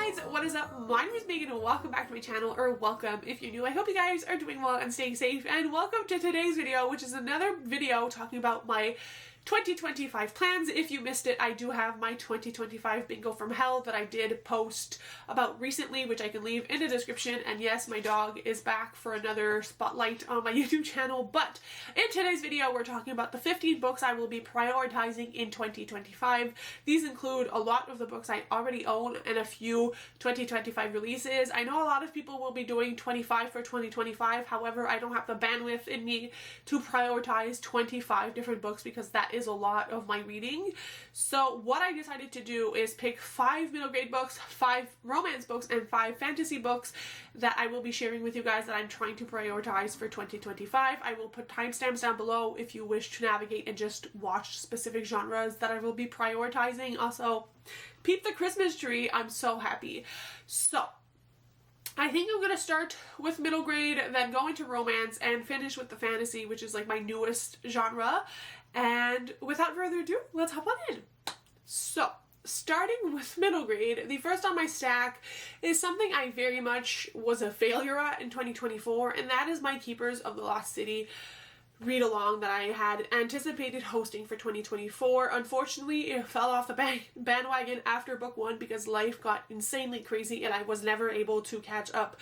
guys, what is up? My name is Megan and welcome back to my channel, or welcome if you're new. I hope you guys are doing well and staying safe, and welcome to today's video, which is another video talking about my 2025 plans. If you missed it, I do have my 2025 bingo from hell that I did post about recently, which I can leave in the description. And yes, my dog is back for another spotlight on my YouTube channel. But in today's video, we're talking about the 15 books I will be prioritizing in 2025. These include a lot of the books I already own and a few 2025 releases. I know a lot of people will be doing 25 for 2025. However, I don't have the bandwidth in me to prioritize 25 different books because that is a lot of my reading. So what I decided to do is pick 5 middle grade books, 5 romance books, and 5 fantasy books that I will be sharing with you guys that I'm trying to prioritize for 2025. I will put timestamps down below if you wish to navigate and just watch specific genres that I will be prioritizing. Also, peep the Christmas tree. I'm so happy. So I think I'm gonna start with middle grade, then go into romance, and finish with the fantasy, which is like my newest genre. And without further ado, let's hop on in. So, starting with middle grade, the first on my stack is something I very much was a failure at in 2024, and that is my Keepers of the Lost City read along that I had anticipated hosting for 2024. Unfortunately, it fell off the bandwagon after book 1 because life got insanely crazy and I was never able to catch up.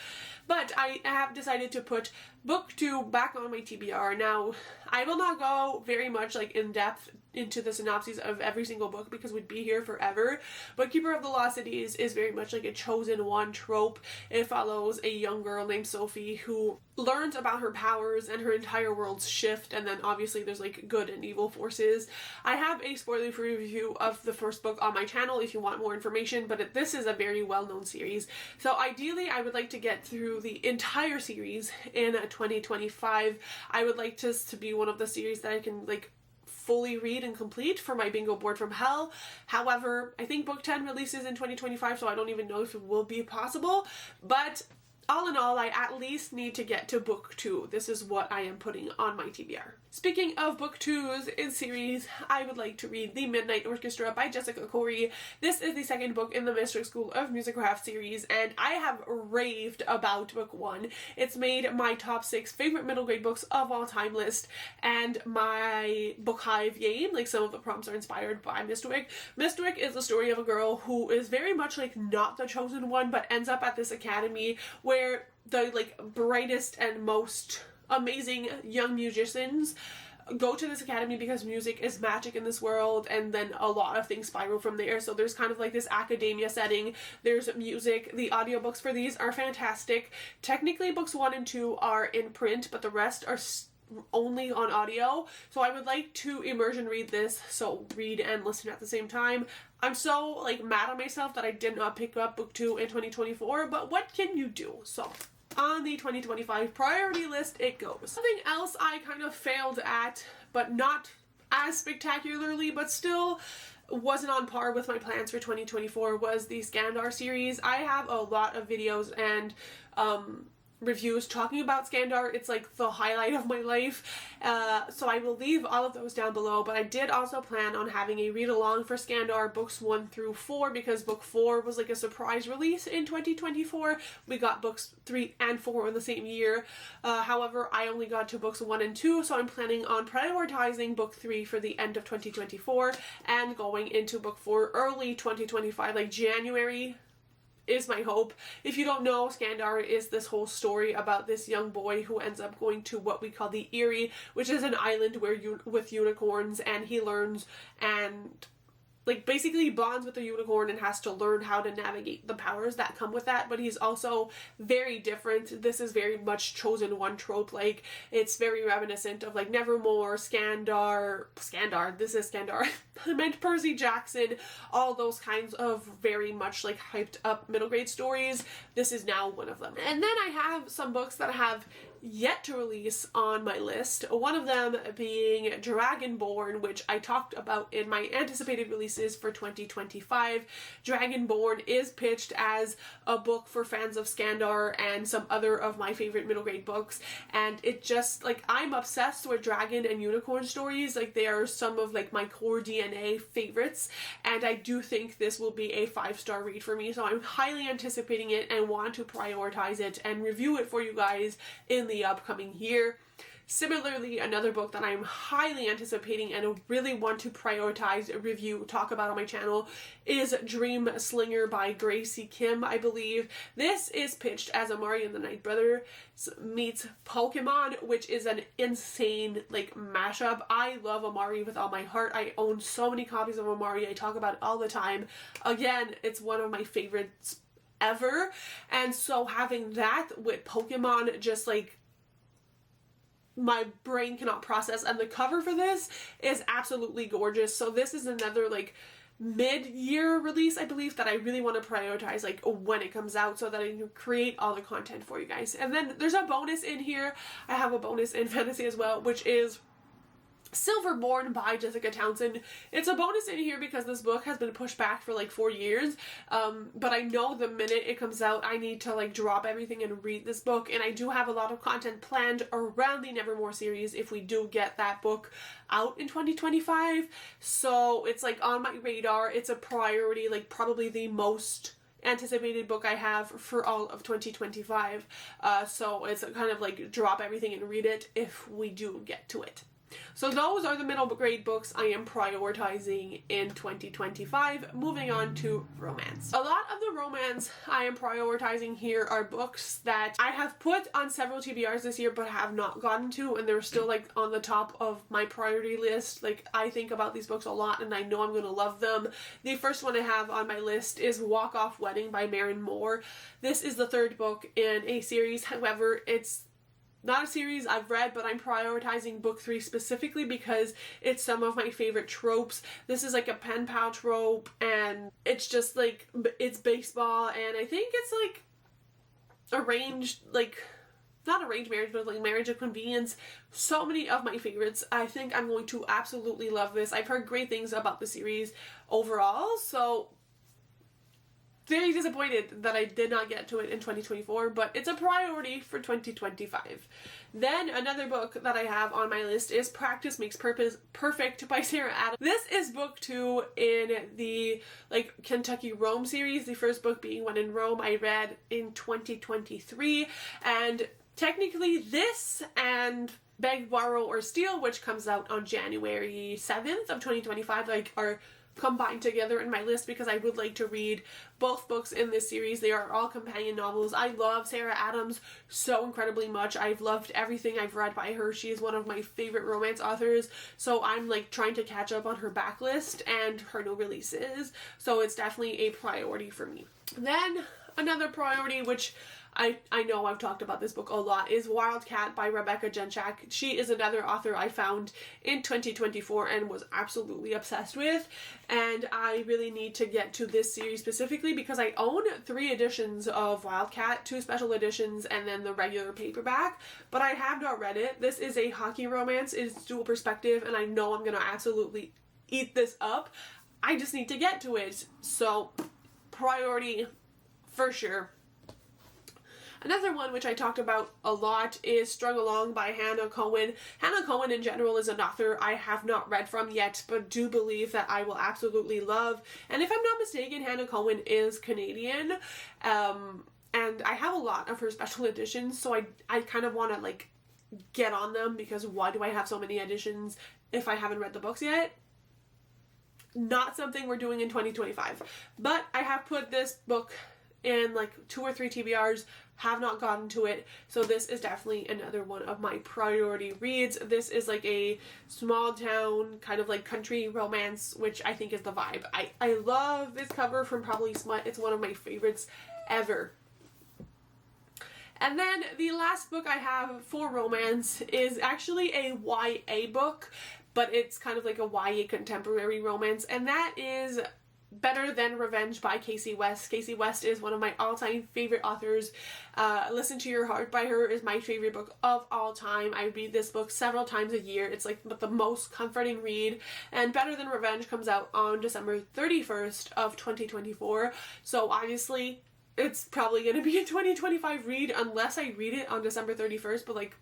But I have decided to put book 2 back on my TBR. Now, I will not go very much like in depth into the synopses of every single book because we'd be here forever, but Keeper of the Lost Cities is very much like a chosen one trope. It follows a young girl named Sophie who learns about her powers and her entire world's shift, and then obviously there's like good and evil forces. I have a spoiler-free review of the first book on my channel if you want more information, but this is a very well-known series. So ideally I would like to get through the entire series in 2025. I would like this to be one of the series that I can like fully read and complete for my bingo board from hell. However, I think book 10 releases in 2025, so I don't even know if it will be possible, but all in all, I at least need to get to book 2. This is what I am putting on my TBR. Speaking of book 2s in series, I would like to read The Midnight Orchestra by Jessica Corey. This is the second book in the Mystery School of Musicraft series, and I have raved about book 1. It's made my top 6 favorite middle grade books of all time list, and my book Hive game, like some of the prompts are inspired by Mistwick. Mistwick is the story of a girl who is very much like not the chosen one, but ends up at this academy where the like brightest and most amazing young musicians go to this academy because music is magic in this world, and then a lot of things spiral from there. So there's kind of like this academia setting, there's music. The audiobooks for these are fantastic. Technically books 1 and 2 are in print, but the rest are only on audio, so I would like to immersion read this, so read and listen at the same time. I'm so like mad at myself that I did not pick up book 2 in 2024, but what can you do? So on the 2025 priority list it goes. Something else I kind of failed at, but not as spectacularly, but still wasn't on par with my plans for 2024, was the Skandar series. I have a lot of videos and reviews talking about Skandar. It's like the highlight of my life, so I will leave all of those down below. But I did also plan on having a read along for Skandar books 1 through 4 because book 4 was like a surprise release in 2024. We got books 3 and 4 in the same year. However, I only got to books 1 and 2, so I'm planning on prioritizing book 3 for the end of 2024 and going into book 4 early 2025, like January is my hope. If you don't know, Skandar is this whole story about this young boy who ends up going to what we call the Eyrie, which is an island where with unicorns, and he learns and like basically bonds with the unicorn and has to learn how to navigate the powers that come with that. But he's also very different. This is very much chosen one trope. Like it's very reminiscent of like Nevermore, Skandar, this is Skandar. I meant Percy Jackson, all those kinds of very much like hyped up middle grade stories. This is now one of them. And then I have some books that have yet to release on my list. One of them being Dragonborn, which I talked about in my anticipated releases for 2025. Dragonborn is pitched as a book for fans of Skandar and some other of my favorite middle grade books, and it just, like, I'm obsessed with dragon and unicorn stories. Like, they are some of, like, my core DNA favorites, and I do think this will be a 5-star read for me, so I'm highly anticipating it and want to prioritize it and review it for you guys in the upcoming year. Similarly, another book that I'm highly anticipating and really want to prioritize, review, talk about on my channel is Dream Slinger by Gracie Kim, I believe. This is pitched as Amari and the Night Brother meets Pokemon, which is an insane, like, mashup. I love Amari with all my heart. I own so many copies of Amari. I talk about it all the time. Again, it's one of my favorites ever, and so having that with Pokemon, just, like, my brain cannot process, and the cover for this is absolutely gorgeous. So this is another, like, mid-year release, I believe, that I really want to prioritize, like, when it comes out, so that I can create all the content for you guys. And then there's a bonus in here. I have a bonus in fantasy as well, which is Silverborn by Jessica Townsend. It's a bonus in here because this book has been pushed back for like 4 years, but I know the minute it comes out I need to, like, drop everything and read this book, and I do have a lot of content planned around the Nevermore series if we do get that book out in 2025, so it's, like, on my radar. It's a priority, like, probably the most anticipated book I have for all of 2025, so it's kind of like drop everything and read it if we do get to it. So those are the middle grade books I am prioritizing in 2025. Moving on to romance. A lot of the romance I am prioritizing here are books that I have put on several TBRs this year but have not gotten to, and they're still, like, on the top of my priority list. Like, I think about these books a lot and I know I'm going to love them. The first one I have on my list is Walk Off Wedding by Maren Moore. This is the third book in a series. However, it's not a series I've read, but I'm prioritizing book 3 specifically because it's some of my favorite tropes. This is, like, a pen pal trope, and it's just, like, it's baseball, and I think it's, like, arranged, like, not arranged marriage, but, like, marriage of convenience. So many of my favorites. I think I'm going to absolutely love this. I've heard great things about the series overall, so very disappointed that I did not get to it in 2024, but it's a priority for 2025. Then another book that I have on my list is Practice Makes Perfect by Sarah Adams. This is book 2 in the, like, Kentucky Rome series, the first book being When in Rome I read in 2023, and technically this and Beg, Borrow, or Steal, which comes out on January 7th of 2025, like, are combined together in my list because I would like to read both books in this series. They are all companion novels. I love Sarah Adams so incredibly much. I've loved everything I've read by her. She is one of my favorite romance authors, so I'm, like, trying to catch up on her backlist and her new releases, so it's definitely a priority for me. Then another priority, which I know I've talked about this book a lot, is Wildcat by Rebecca Genchak. She is another author I found in 2024 and was absolutely obsessed with, and I really need to get to this series specifically because I own 3 editions of Wildcat, 2 special editions and then the regular paperback, but I have not read it. This is a hockey romance. It's dual perspective, and I know I'm going to absolutely eat this up. I just need to get to it, so priority for sure. Another one which I talked about a lot is Strung Along by Hannah Cohen. Hannah Cohen in general is an author I have not read from yet, but do believe that I will absolutely love. And if I'm not mistaken, Hannah Cohen is Canadian, and I have a lot of her special editions, so I kind of want to, like, get on them because why do I have so many editions if I haven't read the books yet? Not something we're doing in 2025. But I have put this book in, like, 2 or 3 TBRs, have not gotten to it, so this is definitely another one of my priority reads. This is, like, a small town kind of, like, country romance, which I think is the vibe. I love this cover from Probably Smut. It's one of my favorites ever. And then the last book I have for romance is actually a YA book, but it's kind of like a YA contemporary romance, and that is Better Than Revenge by Casey West. Casey West is one of my all-time favorite authors. Listen to Your Heart by her is my favorite book of all time. I read this book several times a year. It's like the most comforting read. And Better Than Revenge comes out on December 31st of 2024. So obviously it's probably going to be a 2025 read unless I read it on December 31st. But like,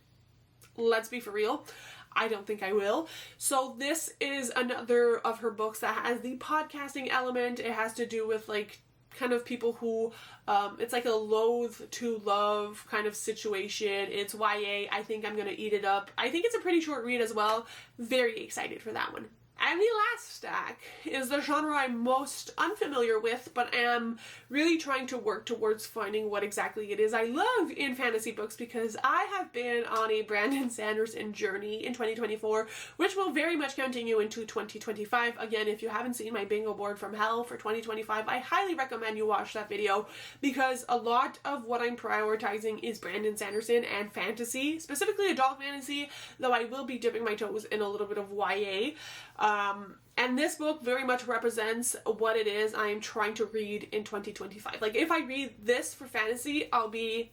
let's be for real, I don't think I will. So this is another of her books that has the podcasting element. It has to do with like kind of people who, it's like a loathe to love kind of situation. It's YA. I think I'm gonna eat it up. I think it's a pretty short read as well. Very excited for that one. And the last stack is the genre I'm most unfamiliar with, but am really trying to work towards finding what exactly it is I love in fantasy books, because I have been on a Brandon Sanderson journey in 2024, which will very much continue into 2025. Again, if you haven't seen my bingo board from hell for 2025, I highly recommend you watch that video, because a lot of what I'm prioritizing is Brandon Sanderson and fantasy, specifically adult fantasy, though I will be dipping my toes in a little bit of YA. And this book very much represents what it is I am trying to read in 2025. Like, if I read this for fantasy, I'll be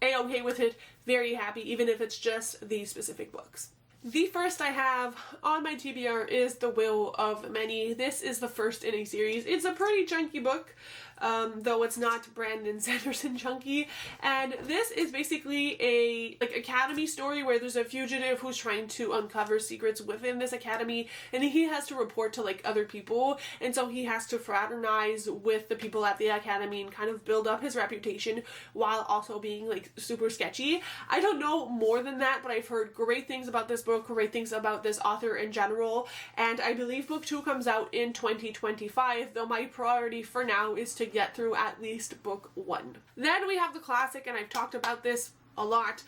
a-okay with it, very happy, even if it's just these specific books. The first I have on my TBR is The Will of Many. This is the first in a series. It's a pretty chunky book, though it's not Brandon Sanderson chunky. And this is basically a academy story where there's a fugitive who's trying to uncover secrets within this academy, and he has to report to like other people, and so he has to fraternize with the people at the academy and kind of build up his reputation while also being like super sketchy. I don't know more than that, but I've heard great things about this book, great things about this author in general, and I believe book 2 comes out in 2025, though my priority for now is to get through at least book 1. Then we have the classic, and I've talked about this a lot,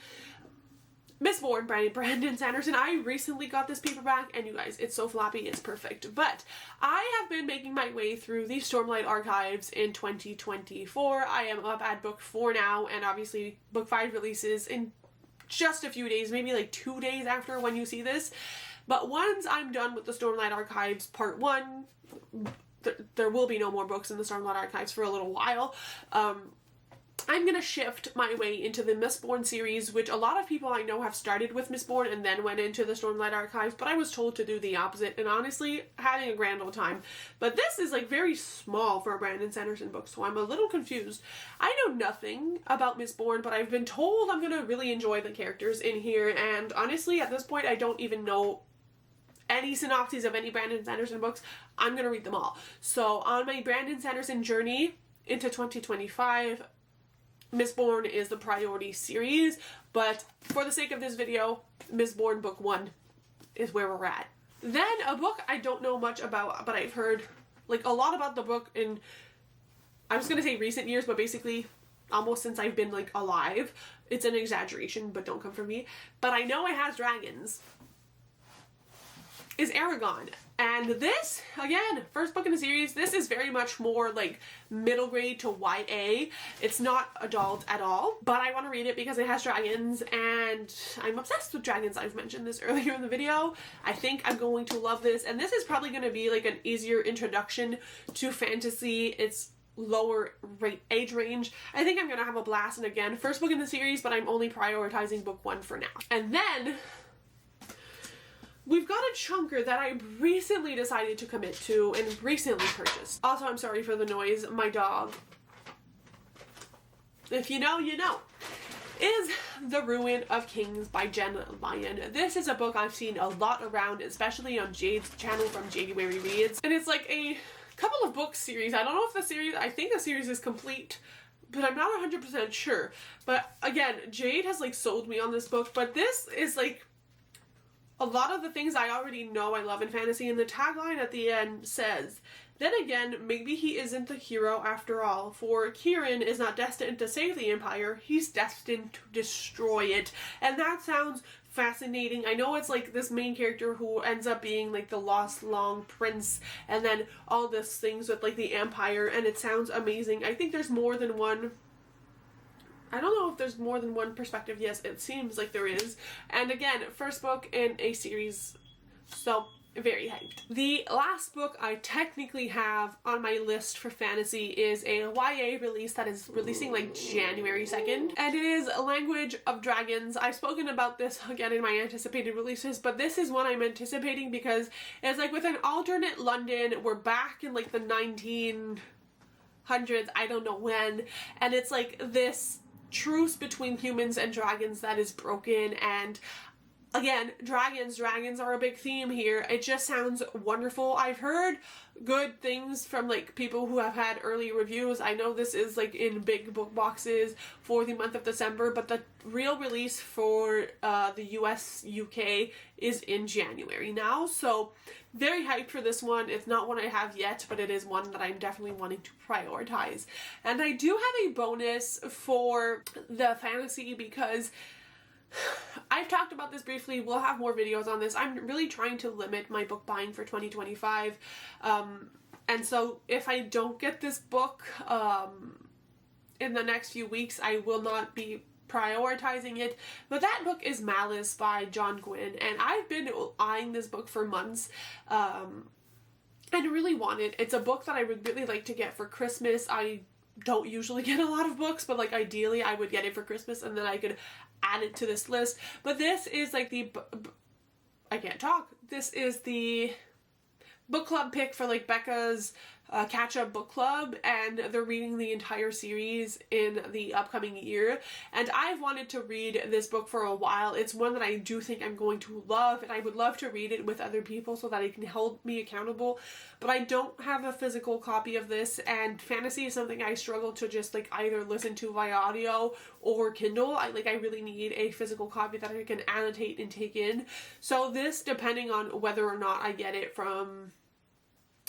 Mistborn by Brandon Sanderson. I recently got this paperback, and you guys, it's so floppy, it's perfect. But I have been making my way through the Stormlight Archives in 2024. I am up at book 4 now, and obviously book 5 releases in just a few days, maybe like 2 days after when you see this. But once I'm done with the Stormlight Archives part 1, there will be no more books in the Stormlight Archives for a little while. I'm gonna shift my way into the Mistborn series, which a lot of people I know have started with Mistborn and then went into the Stormlight Archives, but I was told to do the opposite, and honestly, having a grand old time. But this is like very small for a Brandon Sanderson book, so I'm a little confused. I know nothing about Mistborn, but I've been told I'm gonna really enjoy the characters in here, and honestly, at this point, I don't even know any synopses of any Brandon Sanderson books. I'm gonna read them all. So on my Brandon Sanderson journey into 2025, Mistborn is the priority series, but for the sake of this video, Mistborn book 1 is where we're at. Then a book I don't know much about, but I've heard like a lot about the book in, I was gonna say recent years, but basically almost since I've been like alive. It's an exaggeration, but don't come for me. But I know it has dragons. Is Aragon. And this, again, first book in the series, this is very much more like middle grade to YA. It's not adult at all, but I want to read it because it has dragons, and I'm obsessed with dragons. I've mentioned this earlier in the video. I think I'm going to love this, and this is probably going to be like an easier introduction to fantasy. It's lower age range. I think I'm going to have a blast, and again, first book in the series, but I'm only prioritizing book 1 for now. And then we've got a chunker that I recently decided to commit to and recently purchased. Also, I'm sorry for the noise. My dog, if you know, you know, is The Ruin of Kings by Jen Lyon. This is a book I've seen a lot around, especially on Jade's channel from January Reads. And it's like a couple of book series. I don't know if the series, I think the series is complete, but I'm not 100% sure. But again, Jade has like sold me on this book, but this is like a lot of the things I already know I love in fantasy, and the tagline at the end says, "Then again, maybe he isn't the hero after all, for Kieran is not destined to save the Empire, he's destined to destroy it." And that sounds fascinating. I know it's like this main character who ends up being like the lost long prince, and then all these things with like the Empire, and it sounds amazing. I think there's more than one. I don't know if there's more than one perspective. Yes, it seems like there is. And again, first book in a series, so very hyped. The last book I technically have on my list for fantasy is a YA release that is releasing like January 2nd, and it is Language of Dragons. I've spoken about this again in my anticipated releases, but this is one I'm anticipating because it's like with an alternate London, we're back in like the 1900s, I don't know when, and it's like this truce between humans and dragons that is broken. And again, dragons are a big theme here. It just sounds wonderful. I've heard good things from like people who have had early reviews. I know this is like in big book boxes for the month of December, but the real release for the US, UK is in January now. So very hyped for this one. It's not one I have yet, but it is one that I'm definitely wanting to prioritize. And I do have a bonus for the fantasy because I've talked about this briefly. We'll have more videos on this. I'm really trying to limit my book buying for 2025. And so if I don't get this book in the next few weeks, I will not be prioritizing it. But that book is Malice by John Gwynne, and I've been eyeing this book for months. And really want it. It's a book that I would really like to get for Christmas. I don't usually get a lot of books, but like ideally I would get it for Christmas and then I could add it to this list. But this is like the I can't talk. This is the book club pick for like Becca's catch-up book club, and they're reading the entire series in the upcoming year, and I've wanted to read this book for a while. It's one that I do think I'm going to love, and I would love to read it with other people so that it can hold me accountable, but I don't have a physical copy of this, and fantasy is something I struggle to just like either listen to via audio or Kindle. I really need a physical copy that I can annotate and take in. So this, depending on whether or not I get it from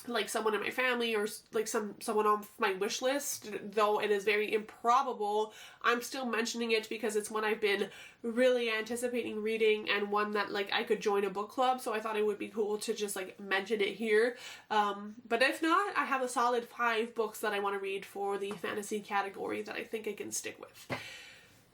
like someone in my family or like someone on my wish list, though it is very improbable, I'm still mentioning it because it's one I've been really anticipating reading and one that like I could join a book club, so I thought it would be cool to just like mention it here. But if not, I have a solid 5 books that I want to read for the fantasy category that I think I can stick with.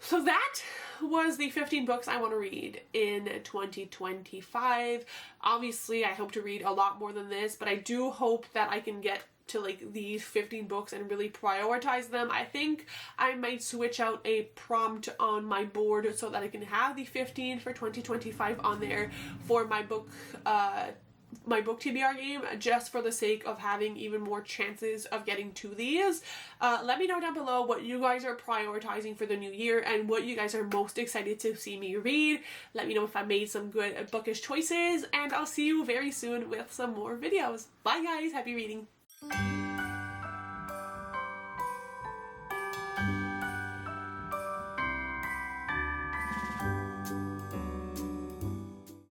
So that was the 15 books I want to read in 2025. Obviously, I hope to read a lot more than this, but I do hope that I can get to like these 15 books and really prioritize them. I think I might switch out a prompt on my board so that I can have the 15 for 2025 on there for my book TBR game, just for the sake of having even more chances of getting to these. Let me know down below what you guys are prioritizing for the new year and what you guys are most excited to see me read. Let me know if I made some good bookish choices, and I'll see you very soon with some more videos. Bye guys, happy reading!